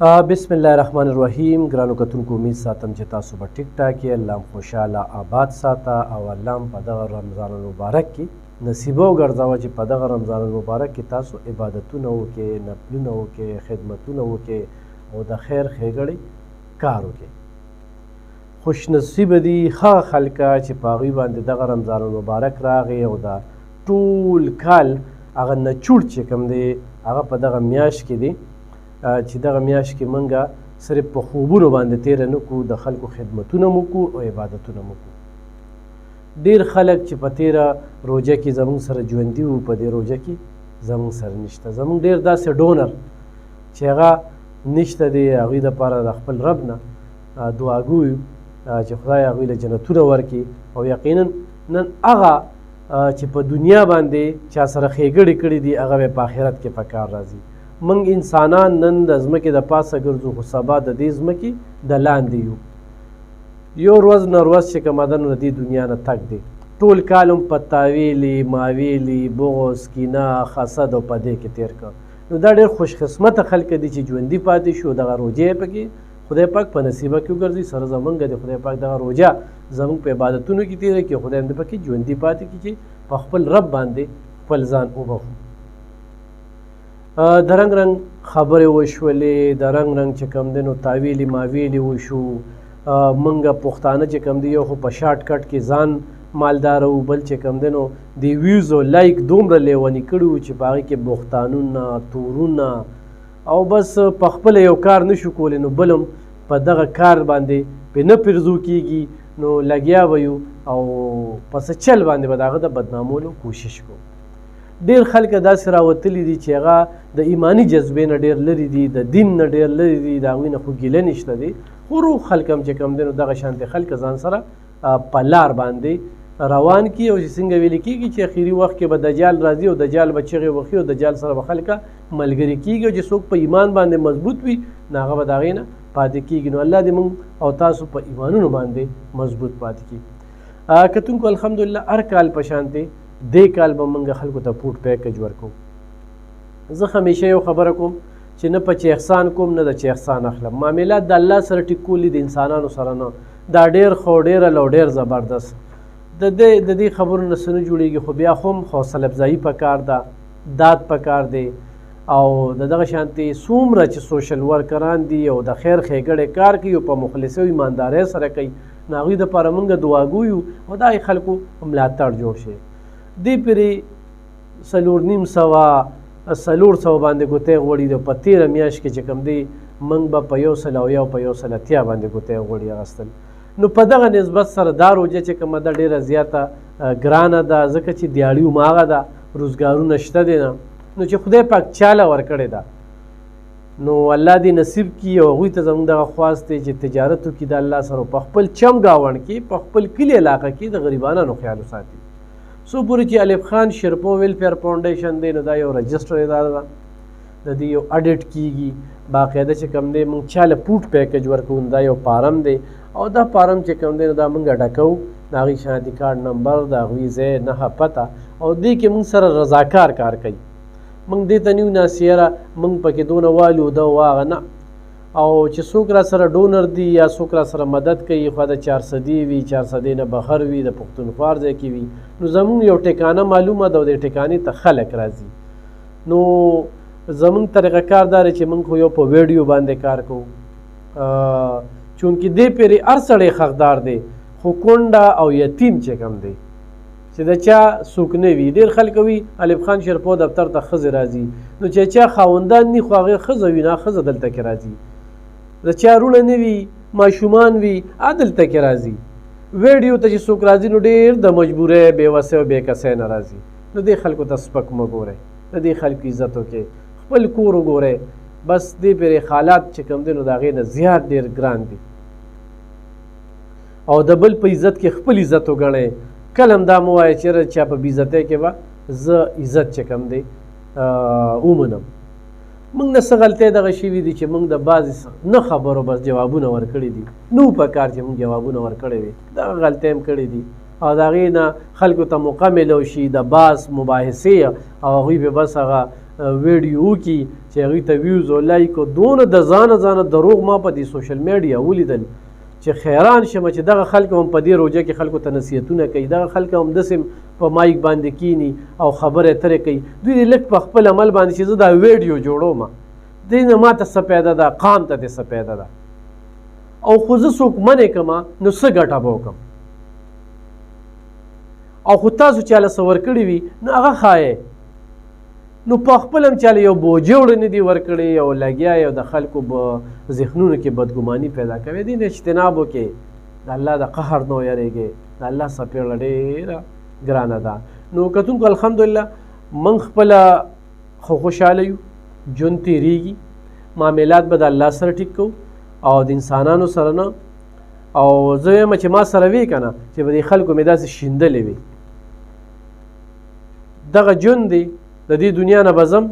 بسم الله الرحمن الرحیم. ګرانو کتونکو، امید ساتم چې تاسو به ټیک ټاک یې. الله م خوشحاله آباد ساته او الله م په دغه رمضان المبارک کې نصیبه وګرځوه چې په دغه رمضان المبارک کې تاسو عبادتونه وکړئ، نفلونه وکړئ، خدمتونه وکړئ او د خیر ښېګړې کار وکړئ. خوش نصیبه دي هغه خلکه چې په هغوی باندې دغه رمضان المبارک راغی او دا ټول کال هغه نچوړ چې کوم دی هغه په دغه میاشت کې دی چې دغه میاشت کې موږ صرف په خوبونو باندې تیره نه کړو، د خلکو خدمتونه مو کړو او عبادتونه مو کړو. ډېر خلک چې په تیره روژه کې زموږ سره ژوندي وو، په دې روژه کې زموږ سره نشته. زموږ ډېر داسې ډونر چې هغه نشته دی، هغوی دپاره د خپل رب نه دعاګو یو چې خدای هغوی له جنتونه ورکړي او یقینا نن هغه چې په دنیا باندې چا سره ښېګړې کړي دي هغه به په آخرت کې په کار راځي. موږ انسانان نن د ځمکې د پاسه ګرځو، خو سبا د دې ځمکې د لاندې یو ورځ نه ورځ چې کومه ده نو د دې دنیا نه تګ دی. ټول کال هم په تاویلي ماویلي بغض کینه حسد او په دې کې تېر کړ. نو دا ډېر خوشقسمته خلک دي چې ژوندي پاتې شو. دغه روژه یې پکې خدای پاک په نصیبه کې وګرځي، سره زمونږ د خدای پاک دغه روژه زمونږ په عبادتونو کې تېره کړي، خدای هم پکې ژوندي پاتې کړي چې په خپل رب باندې خپل ځان وبخو. د رنګ رنګ خبرې وشولې، د رنګ رنګ چې کوم دی نو تاویلي ماویلي وشو. موږ پښتانه چې کوم دی یو خو په شارټ کټ کې ځان مالدار وو، بل چې کوم دی نو د ویوز او لایک دومره لیوني کړي وو چې په هغې کې بهتانونه تورونه او بس په خپله یو کار نه شو کولی، نو بل هم په دغه کار باندې پرې نه پرځو کېږي، نو لګیا به یو او په څه چل باندې به د هغه د بدنامولو کوشش کوو. ډېر خلک داسې راوتلي دي چې هغه د ایماني جذبې نه ډېر لرې دي، د دین نه ډېر لرې دي، د هغوی نه خو ګیله نشته دی. خو روغ خلک هم چې کوم دی نو دغه شانتې خلک ځان سره په لار باندې روان کړي او چې څنګه ویل کېږي چې اخري وخت کې به دجال راځي او دجال به چغې وخي او دجال سره به خلکه ملګري کېږي او چې څوک په ایمان باندې مضبوط وي نو هغه به د هغې نه پاتې کېږي. نو الله دې موږ او تاسو په ایمانونو باندې مضبوط پاتې کړي. کتونکو الحمدلله هر کال په شانتې دې کال به موږ خلکو ته پوټ پیکج ورکوو. زه همیشه یو خبره کوم چې نه په چا احسان کوم نه د چا احسان اخلم. معاملات د الله سره ټیکول دي، د انسانانو سره نه. دا ډېر خو ډېر او ډېر زبردست د دې خبرو نه څه نه جوړېږي، خو بیا خو هم حوصله افزایي پکار ده، داد پکار دی او د دغه شانتې څومره چې سوشل ورکران دي او د خیر ښېګړې کار کوي او په مخلصۍ او ایماندارۍ سره کوي، نو هغوی دپاره موږ دعاګو یو او دا خلکو ملاتړ جوړ شي. دې پرې 450 باندې ګوتې غوړي د په تېره میاشت کې چې کوم دی موږ به په 100 او یو په 180 باندې ګوتې غوړي اخیستل. نو په دغه نسبت سره دا روژه چې کومه ده ډېره زیاته ګرانه ده، ځکه چې دیاړي هماغه ده، روزګارونه شته دی نه، نو چې خدای پاک چاله ورکړې ده نو الله دې نصیب کړي او هغوی ته زموږ دغه خواست دی چې تجارت وکړي د الله سره، په خپل چم ګاونډ کې په خپل کلي علاقه کې د غریبانو خیال وساتي. څو پورې چې الف خان شرپو ویلفیر فاونډیشن دی نو دا یو رجسټر اداره ده، د دې یو اډیټ کیږي باقاعده چې کوم دی موږ چاله پوټ پیکج ورکوو. دا یو فارم دی او دا فارم چې کوم دی نو دا موږ ډکوو، د هغوی شناختي کارډ نمبر، د هغوی ځای نښه پته او دې کې موږ سره رضاکار کار کوي. موږ دې ته نه یو ناسې یاره موږ پکې دونه والو ده او هغه نه، او چې څوک را سره ډونر دي یا څوک را سره مدد کوي خو د 400 وي 400 نه بهر وي د پښتونخوا ځای کې وي، نو زمونږ یو ټکانه معلومه ده او د ټکانې ته خلک راځي. نو زمونږ طریقه کار دا دی چې موږ خو یو په ویډیو باندې کار کوو، چونکې دې پرې هر سړی حقدار دی، خو کونډه او یتیم چې کوم دی چې د چا څوک نه وي. ډېر خلک وي الف خان شرپو دفتر ته ښځې راځي، نو چې چا خاوندان ني خو هغې ښځه وي نه ښځه دلته کې راځي، د چا رونه نه وي ماشومان وي دلته کې راځي. ویډیو ته چې څوک راځي نو ډېر د مجبورۍ بېوسۍ او بېکسۍ نه راځي. نو دې خلکو ته سپک مه ګورئ، د دې خلکو عزت وکړئ، خپل کور وګورئ. بس دې پرې حالات چې کوم دی نو د هغې نه زیات ډېر ګران دي او د بل په عزت کې خپل عزت وګڼئ. کله هم دا مه وایه چېرې چا په بېعزتۍ کې به زه عزت چې کوم دی ومنم. موږ نه څه غلطۍ دغه شوي دي چې موږ د بعضې نه خبرو بس جوابونه ورکړي دي، نو په کار چې موږ جوابونه ورکړی وي دغه غلطۍ هم کړي دي او د هغې نه خلکو ته موقع میلو شي د بحث مباحثې او هغوی به بس هغه ویډیو وکړي چې هغوی ته ویوز او لایک او دونه د ځانه دروغ ما په دې سوشل میډیا ولیدل چې حیران شم چې دغه خلک هم په دې روژه کې خلکو ته نصیحتونه کوي، دغه خلک هم داسې په مایک باندې کینی او خبرې اترې کوي. دوی دې لږ په خپل عمل باندې چې زه دا ویډیو جوړوم دې نه ما ته څه پیدا ده، قام ته دې څه پیدا ده، او خو زه څوک منې کړم نو څه ګټه به وکړم، او خو تاسو چاله څه ورکړي وي نو هغه ښایې، نو په خپل هم چاله یو بوجه وړه نه دي ورکړی او لګیا یو د خلکو په ذهنونو کې بدګماني پیدا کوي. دې نه اجتناب وکړئ، د الله د قهر نه ویریږئ، د الله څپېړه ډېره ګرانه ده. نو کتونکو الحمدلله موږ خپله خو خوشحاله یو، ژوند تېرېږي، معاملات به د الله سره ټیک کوو او د انسانانو سره نه. او زه وایم چې ما سره وی که نه چې به دې خلکو مې داسې شیندلې وي. دغه ژوند دی، د دې دنیا نه به ځم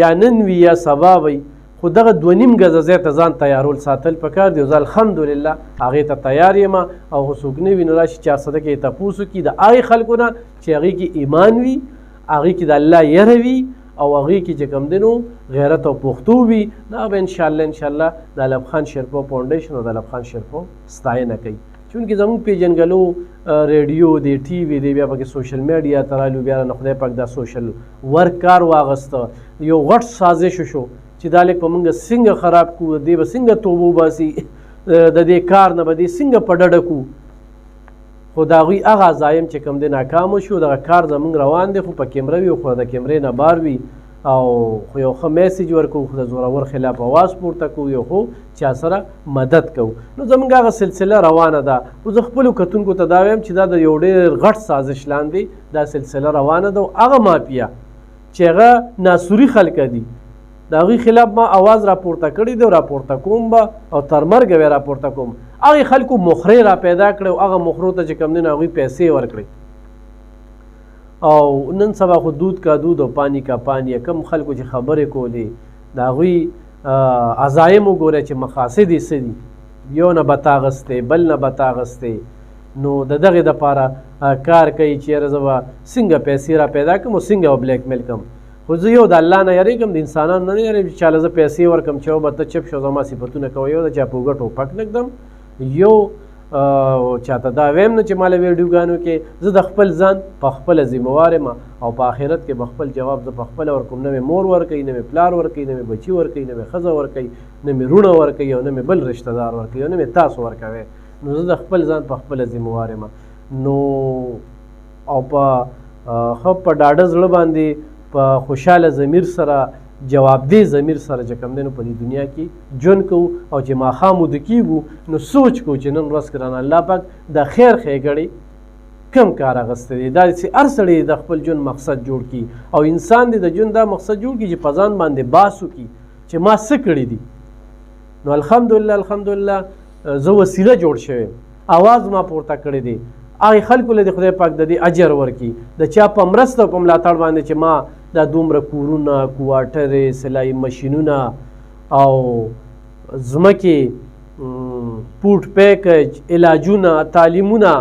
یا نن وي یا سبا وي، خو دغه 2.5 ګزه ځای ته ځان تیارول ساتل پکار دی. او زه الحمدلله هغې ته تیار یم، او خو څوک نه وي نو راشي 400 کې تپوس وکړي د هغې خلکو نه چې هغې کې ایمان وي، هغې کې د الله یره وي، او هغې کې چې کوم دی نو غیرت او پښتو وي. دا به انشاءالله د علب خان شیرپو فاونډیشن او د علب خان شیرپو ستاینه کوي. چونکې زموږ پیژنګلو ریډیو دی، ټي وي دی، بیا پکې سوشل میډیا ته رالو، بیا نه خدای پاک دا سوشل ورک کار واغسته، یو غټ سازش شو چې دا لیک په موږ څنګه خراب کړو، دې به څنګه توبه وباسي، د دې کار نه به دې څنګه په ډډه کړو. خو د هغوی هغه عزایم چې کوم دی ناکامه شو، دغه کار زموږ روان دی، خو په کیمره وي، خو د کیمرې نه بار وي، او خو یو ښه میسیج ورکوو، خو د زورور خلاف اواز پورته کوو، یو خو چا سره مدد کوو. نو زموږ هغه سلسله روانه ده. خو زه خپلو کتونکو ته دا وایم چې دا د یو ډېر غټ سازش لاندې دا سلسله روانه ده، او هغه مافیا چې هغه ناسوري خلکه دي د هغوی خلاف ما اواز راپورته کړی دی، او راپورته کوم به، او تر مرګه به راپورته کوم. هغې خلکو مخرې را پیدا کړی او هغه مخرو ته چې کوم دی نو هغوی پیسې ورکړئ. او نن سبا خو دود کا دود او پانی کا پانی، کم خلکو چې خبرې کولې د هغوی عزایم وګوره چې مقاصد یې څه دي، یو نه به تاغستې بل نه به تاغستې، نو د دغې دپاره کار کوي چې یاره زه به څنګه پیسې را پیدا کړم او څنګه به بلیک میل کړم. خو زه یو د الله نه یریږم، د انسانانو نه یریږم چې چاله زه پیسې ورکړم چې به ته چپ شو زما صفتونه کوه. یو د چا په اوږه ټوپک نه ږدم، یو چاته دا ویم نه چې ماله ویډیوګانو کې زه د خپل ځان په خپله ذمهوار یم، او په آخرت کې به خپل جواب زه په خپله ورکوم. نه مې مور ورکوي، نه مې پلار ورکوي، نه مې بچي ورکوي، نه مې ښځه ورکوي، نه مې رونه ورکوي، او نه مې بل رشته دار ورکوي، او نه مې تاسو ورکوئ. نو زه د خپل ځان په خپله ذمهوار یم. نو او په ښه په ډاډه زړه باندې په خوشحاله ضمیر سره، جوابدeh ضمیر سره چې کوم دی نو په دې دنیا کې ژوند کوو. او چې ماښام وده کېږو نو سوچ کوو چې نن ورځ کې رانه الله پاک د خیر ښېګړې کم کار اخیستی دی. دا چې هر سړی د خپل ژوند مقصد جوړ کړي، او انسان دی د ژوند دا مقصد جوړ کړي چې په ځان باندې باس وکړي چې ما څه کړي دي. نو الحمدلله زه وسیله جوړ شوی، اواز ما پورته کړی دی. هغې خلکو له د خدای پاک د دې اجر ورکړي، د چا په مرسته او په ملاتړ باندې چې ما دا دومره کورونه، کوارټرې، سلایي مشینونه او ځمکې، پوټ پیکج، علاجونه، تعلیمونه،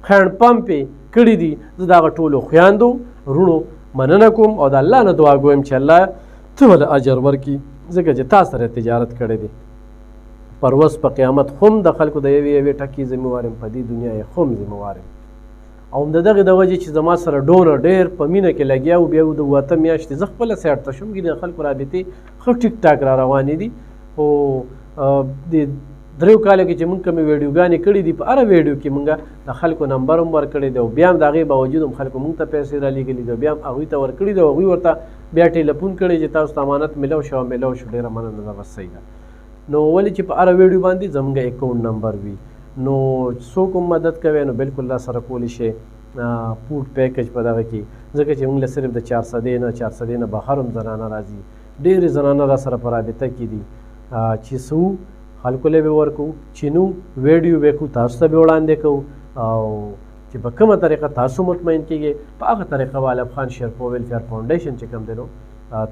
خیڼ پمپې کړي دي. زه د هغه ټولو خویاندو وروڼو مننه کوم، او د الله نه دعا کوم چې الله ته ول اجر ورکړي، ځکه چې تا سره تجارت کړی دی. پر ورځ په قیامت خو د خلکو د یوې ټکي ذمهوار یم، په دې دنیا یې خو ذمهوار یم. او د دغې د وجې چې زما سره ډونر ډېر په مینه کې لګیا و، بیا د 8 میاشتې زه خپله سیټ ته شوم چې د خلکو رابطې ښه ټیک ټاک را روانې دي. خو د 3 کالو کې چې موږ کومې ویډیوګانې کړي دي، په هره ویډیو کې موږ د خلکو نمبر هم ورکړی دی، او بیا هم د هغې باوجود هم خلکو موږ ته پیسې رالیږلي دي، بیا هم هغوی ته ورکړي دي، او هغوی ورته بیا ټیلیفون کړی چې تاسو ته امانت میلاو شو، میلاو شو، ډېره مننه ده، بس صحیح ده. نو ولې چې په هره ویډیو باندې زموږ اکاونټ نمبر وي، نو څوک هم مدد کوي نو بالکل را سره کولی شي پوټ پیکج په دغه کې، ځکه چې موږ له صرف د 400 نه بهر هم زنانه راځي، ډېرې زنانه را سره په رابطه کې دي چې څه خلکو له به ورکوو، چې نو ویډیو به کوو، تاسو ته به وړاندې کوو، او چې په کومه طریقه تاسو مطمئن کیږئ په هغه طریقه به علب خان شیرپو ویلفیر فاونډیشن چې کوم دی نو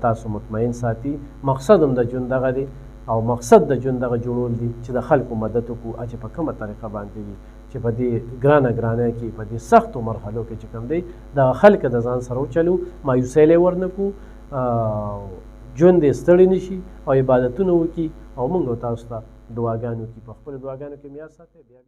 تاسو مطمئن ساتي. مقصد هم د ژوند دغه دی، او مقصد د ژوند دغه جوړول دي چې د خلکو مدد وکړو، چې په کومه طریقه باندې وي چې په دې ګرانه کې، په دې سختو مرحلو کې چې کوم دی د خلک د ځان سره وچلو، مایوسۍ له ورنه کړو، ژوند یې ستړی نه شي او عبادتونه وکړي او موږ او تاسو ته دعاګانې وکړي. په خپلو دعاګانو کې مې یاد ساتئ. بیا